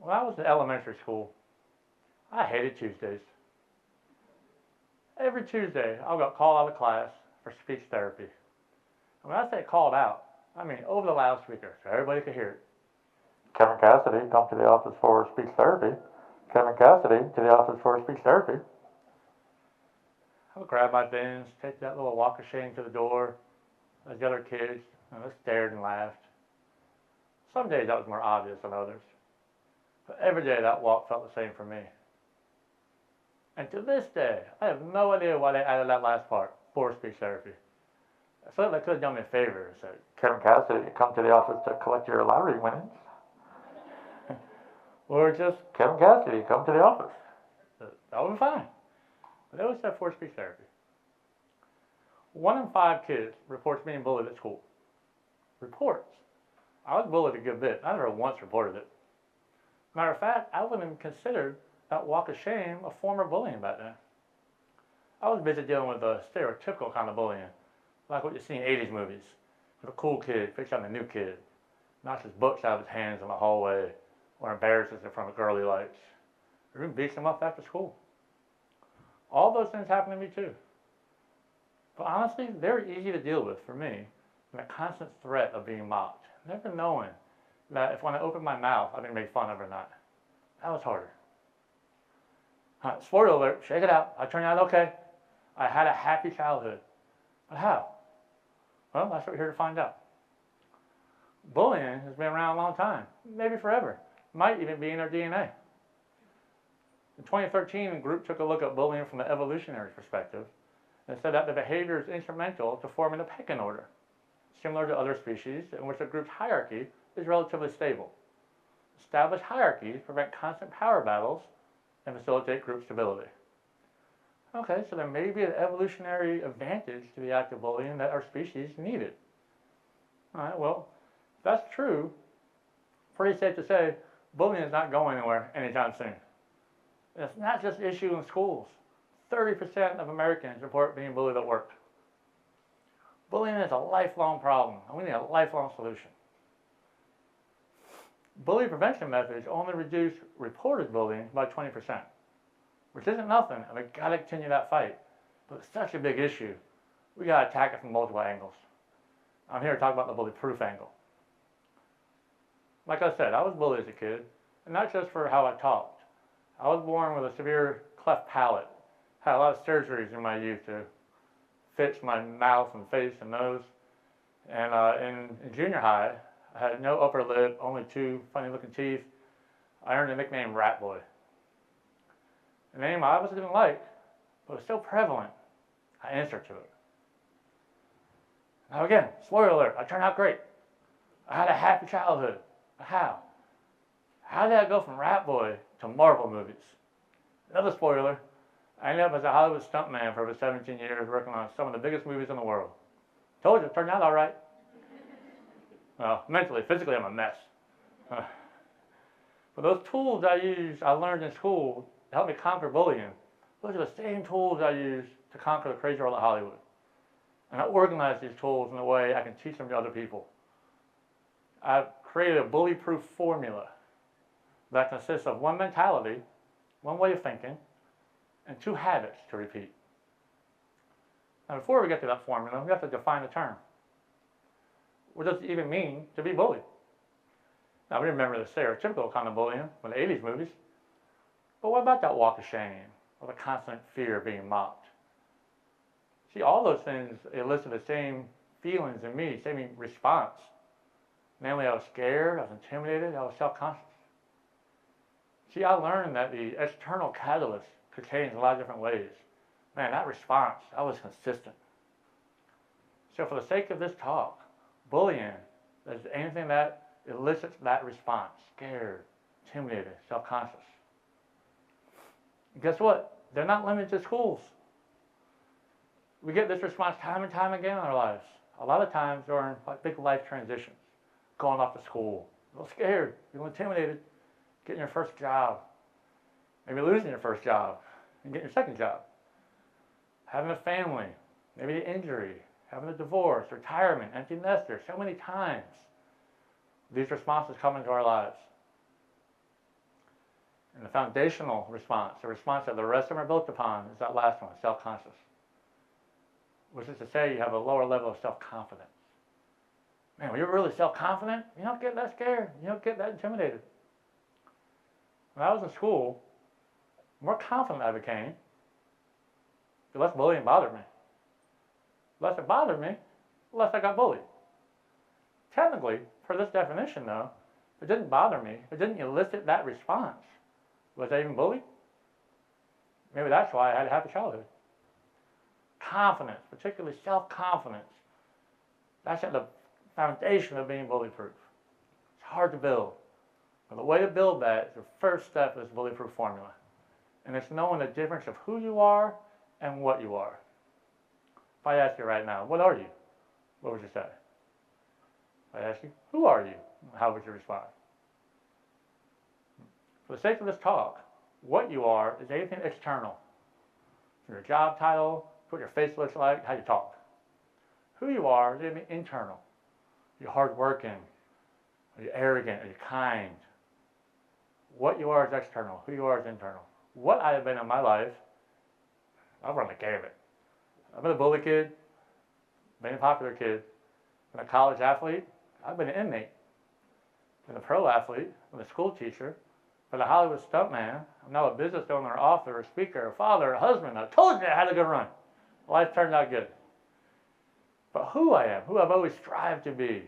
When I was in elementary school, I hated Tuesdays. Every Tuesday, I got called out of class for speech therapy. And when I say called out, I mean over the loudspeaker so everybody could hear it. Kevin Cassidy, come to the office for speech therapy. Kevin Cassidy, to the office for speech therapy. I would grab my bins, take that little walk of shame to the door, as the other kids stared and laughed. Some days that was more obvious than others. But every day that walk felt the same for me. And to this day, I have no idea why they added that last part, for speech therapy. I feel like they could have done me a favor and said, Kevin Cassidy, come to the office to collect your lottery winnings. Or just, Kevin Cassidy, come to the office. That would be fine. But they always said for speech therapy. 1 in 5 kids reports being bullied at school. Reports. I was bullied a good bit. I never once reported it. Matter of fact, I wouldn't even consider that walk of shame a form of bullying back then. I was busy dealing with the stereotypical kind of bullying, like what you see in 80s movies, with a cool kid picking on the new kid, knocks his books out of his hands in the hallway, or embarrasses in front of girly lights, or even beats him up after school. All those things happen to me too. But honestly, they're easy to deal with for me than the constant threat of being mocked, never knowing that if when I opened my mouth, I'd be made fun of or not. That was harder. Spoiler alert, shake it out. I turned out okay. I had a happy childhood. But how? Well, that's what we're here to find out. Bullying has been around a long time, maybe forever. Might even be in our DNA. In 2013, a group took a look at bullying from the evolutionary perspective and said that the behavior is instrumental to forming a pecking order, similar to other species in which a group's hierarchy is relatively stable. Established hierarchies prevent constant power battles and facilitate group stability. Okay, so there may be an evolutionary advantage to the act of bullying that our species needed. All right, well, if that's true, pretty safe to say bullying is not going anywhere anytime soon. It's not just an issue in schools. 30% of Americans report being bullied at work. Bullying is a lifelong problem, and we need a lifelong solution. Bully prevention methods only reduce reported bullying by 20%, which isn't nothing, and we've got to continue that fight. But it's such a big issue, we got to attack it from multiple angles. I'm here to talk about the bully-proof angle. Like I said, I was bullied as a kid, and not just for how I talked. I was born with a severe cleft palate, had a lot of surgeries in my youth to fix my mouth and face and nose. And in junior high, I had no upper lip, only 2 funny-looking teeth. I earned the nickname Rat Boy. A name I obviously didn't like, but it was so prevalent, I answered to it. Now again, spoiler alert, I turned out great. I had a happy childhood. But how? How did I go from Rat Boy to Marvel movies? Another spoiler, I ended up as a Hollywood stuntman for over 17 years working on some of the biggest movies in the world. Told you, it turned out all right. Well, mentally, physically, I'm a mess. But those tools I learned in school to help me conquer bullying, those are the same tools I use to conquer the crazy world of Hollywood. And I organize these tools in a way I can teach them to other people. I've created a bully-proof formula that consists of 1 mentality, 1 way of thinking, and 2 habits to repeat. Now, before we get to that formula, we have to define the term. What does it even mean to be bullied? Now, we remember the stereotypical kind of bullying from the 80s movies. But what about that walk of shame or the constant fear of being mocked? See, all those things elicit the same feelings in me, same response. Namely, I was scared, I was intimidated, I was self-conscious. See, I learned that the external catalyst could change in a lot of different ways. Man, that response, I was consistent. So for the sake of this talk, bullying is anything that elicits that response, scared, intimidated, self-conscious. Guess what? They're not limited to schools. We get this response time and time again in our lives. A lot of times during big life transitions, going off to school, a little scared, a little intimidated, getting your first job, maybe losing your first job and getting your second job, having a family, maybe an injury, having a divorce, retirement, empty nester. So many times these responses come into our lives. And the foundational response, the response that the rest of them are built upon, is that last one, self-conscious. Which is to say you have a lower level of self-confidence. Man, when you're really self-confident, you don't get that scared. You don't get that intimidated. When I was in school, the more confident I became, the less bullying bothered me. The less it bothered me, the less I got bullied. Technically, for this definition though, if it didn't bother me, if it didn't elicit that response, was I even bullied? Maybe that's why I had a happy childhood. Confidence, particularly self-confidence, that's at the foundation of being bully-proof. It's hard to build. But the way to build that is the first step of this bully-proof formula. And it's knowing the difference of who you are and what you are. If I ask you right now, what are you? What would you say? If I ask you, who are you? How would you respond? For the sake of this talk, what you are is anything external. Your job title, what your face looks like, how you talk. Who you are is anything internal. Are you hardworking? Are you arrogant? Are you kind? What you are is external. Who you are is internal. What I have been in my life, I've run the gamut. I've been a bully kid, been a popular kid, been a college athlete, I've been an inmate, been a pro athlete, been a school teacher, been a Hollywood stuntman, I'm now a business owner, author, a speaker, a father, a husband. I told you I had a good run. Life turned out good. But who I am, who I've always strived to be,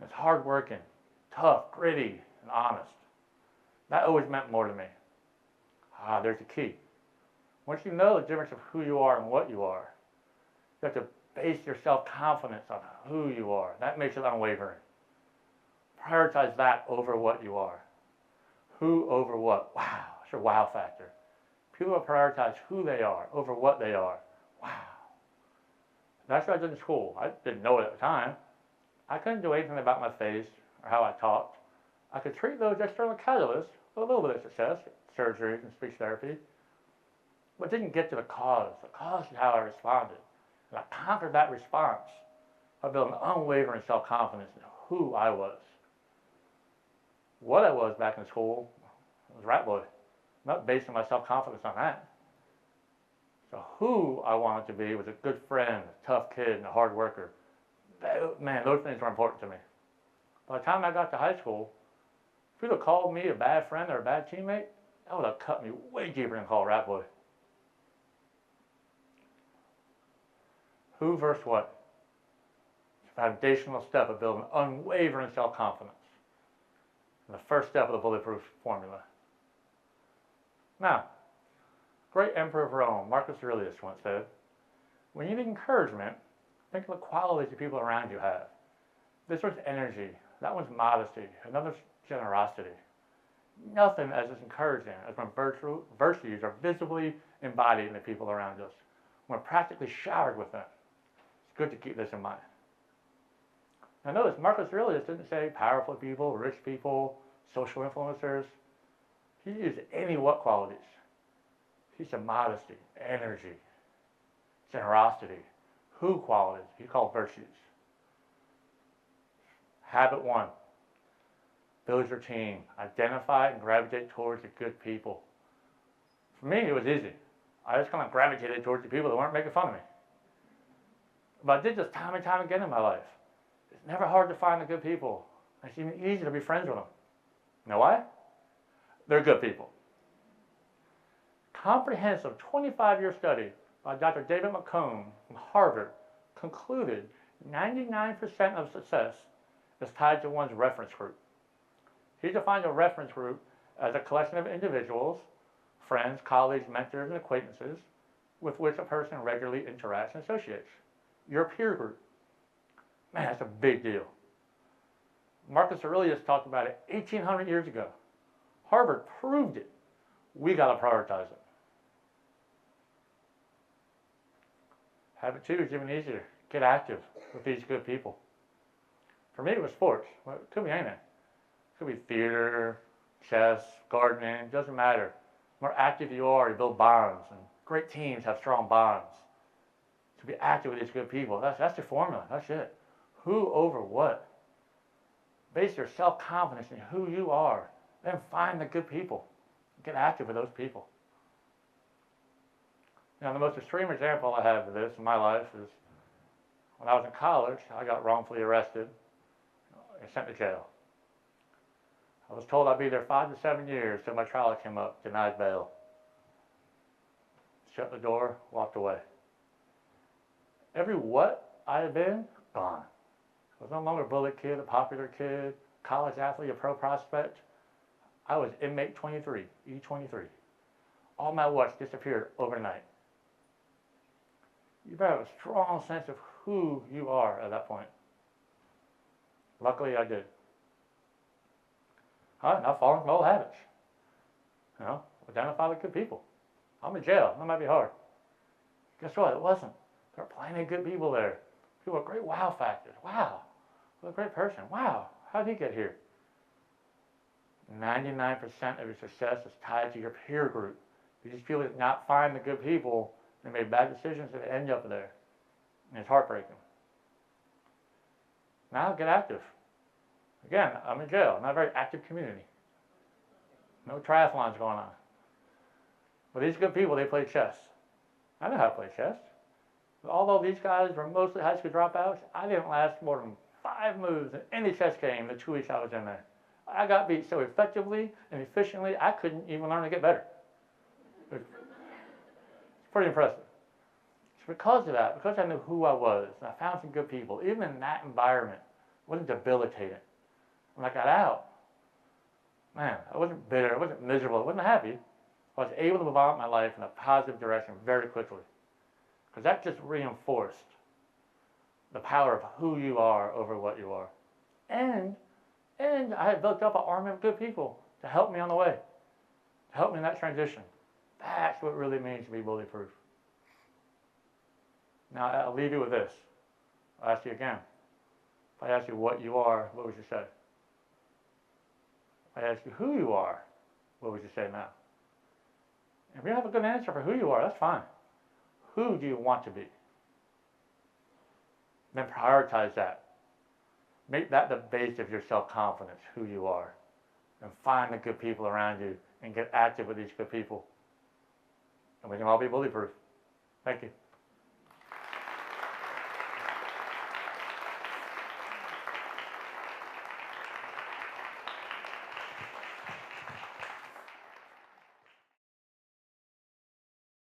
is hardworking, tough, gritty, and honest. That always meant more to me. There's the key. Once you know the difference of who you are and what you are, you have to base your self-confidence on who you are. That makes it unwavering. Prioritize that over what you are. Who over what? Wow, it's your wow factor. People will prioritize who they are over what they are. Wow. That's what I did in school. I didn't know it at the time. I couldn't do anything about my face or how I talked. I could treat those external catalysts with a little bit of success, surgery and speech therapy, but didn't get to the cause. The cause is how I responded. And I conquered that response by building unwavering self-confidence in who I was. What I was back in school was rat boy. I'm not basing my self-confidence on that. So who I wanted to be was a good friend, a tough kid, and a hard worker. Man, those things were important to me. By the time I got to high school, if you'd have called me a bad friend or a bad teammate, that would have cut me way deeper than call rat boy. Who versus what? It's a foundational step of building unwavering self-confidence. And the first step of the bulletproof formula. Now, great emperor of Rome, Marcus Aurelius, once said, when you need encouragement, think of the qualities the people around you have. This one's energy, that one's modesty, another's generosity. Nothing as encouraging as when virtues are visibly embodied in the people around us. We're practically showered with them. It's good to keep this in mind. Now notice, Marcus Aurelius didn't say powerful people, rich people, social influencers. He used any what qualities. He said modesty, energy, generosity, who qualities, he called virtues. Habit 1, build your team. Identify and gravitate towards the good people. For me, it was easy. I just kind of gravitated towards the people that weren't making fun of me. But I did this time and time again in my life. It's never hard to find the good people. It's even easy to be friends with them. You know why? They're good people. Comprehensive 25-year study by Dr. David McComb from Harvard concluded 99% of success is tied to one's reference group. He defined a reference group as a collection of individuals, friends, colleagues, mentors, and acquaintances with which a person regularly interacts and associates. Your peer group. Man, that's a big deal. Marcus Aurelius talked about it 1,800 years ago. Harvard proved it. We got to prioritize it. Habit 2 is even easier. Get active with these good people. For me, it was sports. Well, it could be anything. It could be theater, chess, gardening, doesn't matter. The more active you are, you build bonds. And great teams have strong bonds. To be active with these good people, that's the formula. That's it. Who over what? Base your self-confidence in who you are. Then find the good people. Get active with those people. Now, the most extreme example I have of this in my life is when I was in college, I got wrongfully arrested and sent to jail. I was told I'd be there 5 to 7 years till my trial came up, denied bail. Shut the door, walked away. Every what I had been, gone. I was no longer a bullet kid, a popular kid, college athlete, a pro prospect. I was inmate 23, E23. All my what's disappeared overnight. You better have a strong sense of who you are at that point. Luckily, I did. Not falling from old habits. Identify with good people. I'm in jail. That might be hard. Guess what? It wasn't. There are plenty of good people there. People with great wow factors. Wow. What a great person. Wow. How did he get here? 99% of your success is tied to your peer group. If these people did not find the good people, they made bad decisions and they end up there. And it's heartbreaking. Now get active. Again, I'm in jail. Not a very active community. No triathlons going on. But these good people, they play chess. I know how to play chess. But although these guys were mostly high school dropouts, I didn't last more than 5 moves in any chess game the 2 weeks I was in there. I got beat so effectively and efficiently, I couldn't even learn to get better. It's pretty impressive. It's because of that, because I knew who I was, and I found some good people, even in that environment, it wasn't debilitating. When I got out, man, I wasn't bitter, I wasn't miserable, I wasn't happy. I was able to move on with my life in a positive direction very quickly. Because that just reinforced the power of who you are over what you are. And I had built up an army of good people to help me on the way, to help me in that transition. That's what it really means to be bully-proof. Now, I'll leave you with this. I'll ask you again. If I ask you what you are, what would you say? If I ask you who you are, what would you say now? If you have a good answer for who you are, that's fine. Who do you want to be? Then prioritize that. Make that the base of your self-confidence, who you are. And find the good people around you and get active with these good people. And we can all be bully-proof. Thank you.